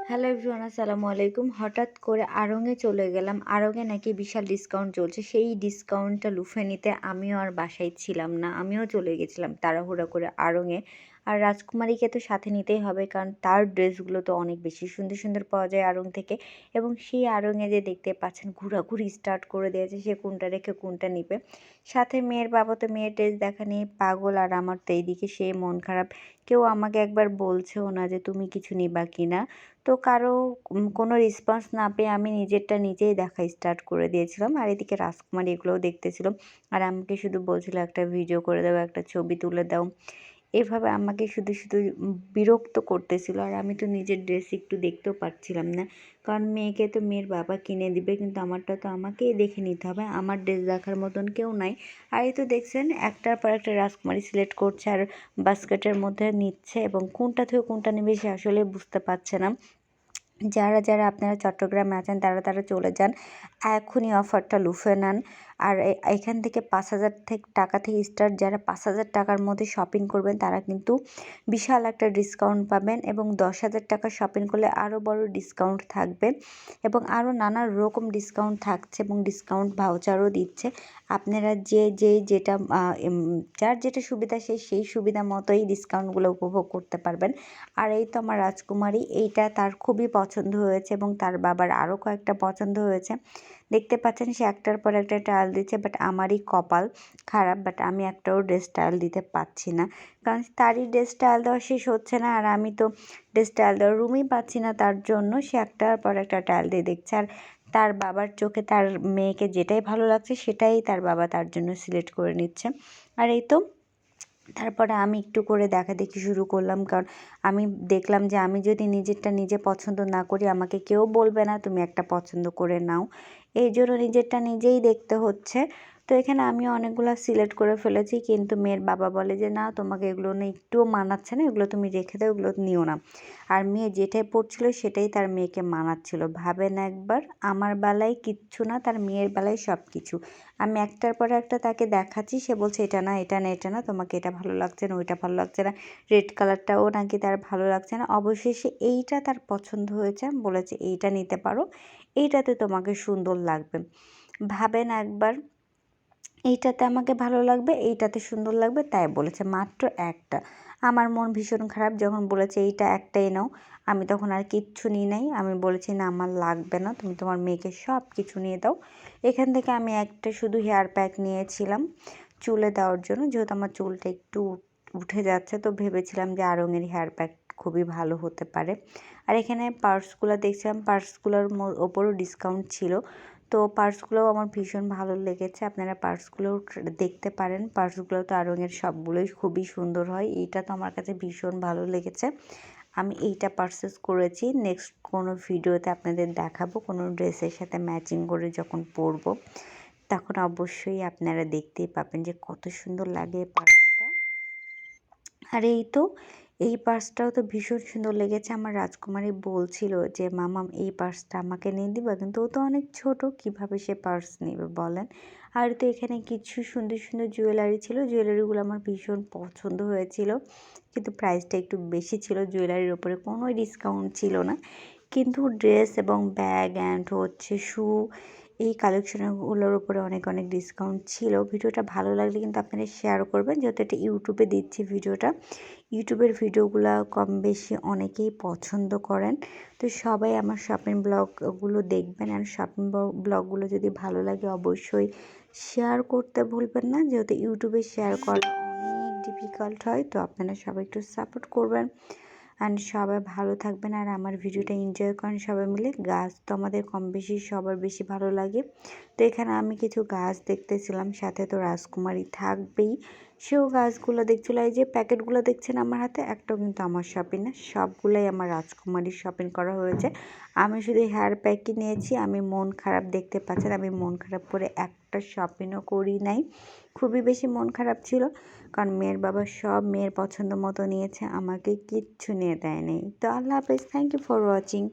Hello everyone, আসসালামু আলাইকুম। হঠাৎ করে আড়ং-এ চলে গেলাম। আড়ং-এ নাকি বিশাল ডিসকাউন্ট চলছে। সেই ডিসকাউন্টটা লুফে নিতে আমিও আর বাসায় ছিলাম না। আমিও চলে গেছিলাম তাড়াহুড়া করে আড়ং-এ। আর রাজকুমারীকে তো সাথে নিতেই হবে, কারণ তার ড্রেসগুলো তো অনেক বেশি সুন্দর সুন্দর পাওয়া যায় আড়ং থেকে। এবং সেই আড়ং-এ যে দেখতে পাচ্ছেন ঘোরাঘুরি স্টার্ট করে দিয়েছে, সে কোনটা রেখে কোনটা নিবে। সাথে মেয়ের বাবা তো মেয়ের ড্রেস দেখা নিয়ে পাগল, আর আমার তো এইদিকে সে মন খারাপ। কেউ আমাকে একবার বলছেও না যে তুমি কিছু নিবা কিনা। তো কারো কোনো রেসপন্স না পেয়ে আমি নিজেরটা নিজেই দেখা স্টার্ট করে দিয়েছিলাম। আর এদিকে রাজকুমারী এগুলোও দেখতেছিল। আর আমাকে শুধু বলছিল একটা ভিডিও করে দাও, একটা ছবি তুলে দাও। এভাবে আমাকে শুধু শুধু বিরক্ত করতেছিল। আর আমি তো নিজের ড্রেস একটু দেখতেও পারছিলাম না, কারণ মেয়েকে তো মেয়ের বাবা কিনে দিবে, কিন্তু আমারটা তো আমাকেই দেখে নিতে হবে। আমার ড্রেস দেখার মতন কেউ নাই। আর এই তো দেখছেন একটার পর একটা রাজকুমারী সিলেক্ট করছে আর বাস্কেটের মধ্যে নিচ্ছে, এবং কোনটা থেকে কোনটা নেবে সে আসলে বুঝতে পারছে না। যারা আপনারা চট্টগ্রামে আছেন তারা চলে যান, এখনই অফারটা লুফে নেন। আর এখান থেকে 5,000 টাকা থেকে স্টার্ট। যারা 5,000 টাকার মধ্যে শপিং করবেন তারা কিন্তু বিশাল একটা ডিসকাউন্ট পাবেন, এবং 10,000 টাকা শপিং করলে আরও বড় ডিসকাউন্ট থাকবে, এবং আরও নানা রকম ডিসকাউন্ট থাকছে, এবং ডিসকাউন্ট ভাউচারও দিচ্ছে। আপনারা যেটা যার যেটা সুবিধা সেই সুবিধা মতোই ডিসকাউন্টগুলো উপভোগ করতে পারবেন। আর এই তো আমার রাজকুমারী, এইটা তার খুবই পছন্দ হয়েছে, এবং তার বাবার আরও কয়েকটা পছন্দ হয়েছে। দেখতে পাচ্ছেন সে একটার পর একটা ট্রায়াল দিচ্ছে, বাট আমারই কপাল খারাপ, বাট আমি একটাও ড্রেস ট্রায়াল দিতে পারছি না, কারণ তারই ড্রেস ট্রায়াল দেওয়া শেষ হচ্ছে না, আর আমি তো ড্রেস ট্রায়াল দেওয়ার রুমই পাচ্ছি না। তার জন্য সে একটার পর একটা ট্রায়াল দিয়ে দেখছে। আর তার বাবার চোখে তার মেয়েকে যেটাই ভালো লাগছে সেটাই তার বাবা তার জন্য সিলেক্ট করে নিচ্ছে। আর এই তো তারপরে আমি একটু করে দেখাদেখি শুরু করলাম, কারণ আমি দেখলাম যে আমি যদি নিজেরটা নিজে পছন্দ না করি আমাকে কেউ বলবে না তুমি একটা পছন্দ করে নাও। এই জন্য নিজেরটা নিজেই দেখতে হচ্ছে। তো এখানে আমি অনেকগুলো সিলেক্ট করে ফেলেছি, কিন্তু মেয়ের বাবা বলে যে না, তোমাকে এগুলো না একটুও মানাচ্ছে না, এগুলো তুমি রেখে দাও, এগুলো নিও না। আর মেয়ে যেটাই পড়ছিল সেটাই তার মেয়েকে মানাচ্ছিল। ভাবেন একবার, আমার বেলায় কিচ্ছু না, তার মেয়ের বেলায় সব কিছু। আমি একটার পর একটা তাকে দেখাচ্ছি, সে বলছে এটা না, এটা না, এটা না, তোমাকে এটা ভালো লাগছে না, ওইটা ভালো লাগছে না, রেড কালারটাও নাকি তার ভালো লাগছে না। অবশেষে এইটা তার পছন্দ হয়েছে, বলেছে এইটা নিতে পারো, এইটাতে তোমাকে সুন্দর লাগবে। ভাবেন একবার, এইটাতে আমাকে ভালো লাগবে, এইটাতে সুন্দর লাগবে, তাই বলেছে মাত্র একটা। আমার মন ভীষণ খারাপ যখন বলেছে এইটা একটাই নাও। আমি তখন আর কিচ্ছু নিই নাই, আমি বলেছি না আমার লাগবে না, তুমি তোমার মেয়েকে সব কিছু নিয়ে দাও। এখান থেকে আমি একটা শুধু হেয়ার প্যাক নিয়েছিলাম চুলে দেওয়ার জন্য, যেহেতু আমার চুলটা একটু উঠে যাচ্ছে, তো ভেবেছিলাম যে আড়ং-এর হেয়ার প্যাক খুবই ভালো হতে পারে। আর এখানে পার্সগুলো দেখছিলাম, পার্সগুলোর ওপরও ডিসকাউন্ট ছিল, তো পার্সগুলোও আমার ভীষণ ভালো লেগেছে। আপনারা পার্সগুলোও দেখতে পারেন। পার্সগুলো তো আড়ং-এর সবগুলোই খুবই সুন্দর হয়। এইটা তো আমার কাছে ভীষণ ভালো লেগেছে। আমি এইটা পারচেস করেছি। নেক্সট কোনো ভিডিওতে আপনাদের দেখাবো, কোনো ড্রেসের সাথে ম্যাচিং করে যখন পরবো, তখন অবশ্যই আপনারা দেখতেই পাবেন যে কত সুন্দর লাগে পার্সটা। আর এই তো এই পার্সটাও তো ভীষণ সুন্দর লেগেছে। আমার রাজকুমারী বলছিল যে মামাম এই পার্সটা আমাকে নিয়ে দিবা, কিন্তু ও তো অনেক ছোট, কিভাবে সে পার্স নেবে বলেন। আর তো এখানে কিছু সুন্দর সুন্দর জুয়েলারি ছিল, জুয়েলারিগুলো আমার ভীষণ পছন্দ হয়েছিল, কিন্তু প্রাইসটা একটু বেশি ছিল। জুয়েলারির ওপরে কোনো ডিসকাউন্ট ছিল না, কিন্তু ড্রেস এবং ব্যাগ অ্যান্ড হচ্ছে শু, এই কালেকশনগুলোর উপরে অনেক অনেক ডিসকাউন্ট ছিল। ভিডিওটা ভালো লাগলে কিন্তু আপনারা শেয়ার করবেন, যেহেতু এটা ইউটিউবে দিচ্ছি ভিডিওটা। ইউটিউবের ভিডিওগুলো কম বেশি অনেকেই পছন্দ করেন, তো সবাই আমার শপিং ব্লগগুলো দেখবেন। আর শপিং ব্লগগুলো যদি ভালো লাগে অবশ্যই শেয়ার করতে ভুলবেন না, যেহেতু ইউটিউবে শেয়ার করা অনেক ডিফিকাল্ট হয়। তো আপনারা সবাই একটু সাপোর্ট করবেন, অ্যান্ড সবাই ভালো থাকবেন আর আমার ভিডিওটা এনজয় করেন সবাই মিলে। গাছ তো আমাদের কম বেশি সবার বেশি ভালো লাগে, তো এখানে আমি কিছু গাছ দেখতেছিলাম, সাথে তো রাজকুমারী থাকবেই, সেও গাছগুলো দেখছিল। এই যে প্যাকেটগুলো দেখছেন আমার হাতে, একটাও কিন্তু আমার শপিং না, সবগুলোই আমার রাজকুমারীর শপিং করা হয়েছে। আমি শুধু হেয়ার প্যাকই নিয়েছি। আমি মন খারাপ, দেখতে পাচ্ছেন আমি মন খারাপ করে একটা শপিংও করি নাই। খুবই বেশি মন খারাপ ছিল, কারণ মেয়ের বাবা সব মেয়ের পছন্দ মতো নিয়েছে, আমাকে কিচ্ছু নিয়ে দেয়নি। তো আল্লাহ হাফেজ, থ্যাংক ইউ ফর ওয়াচিং।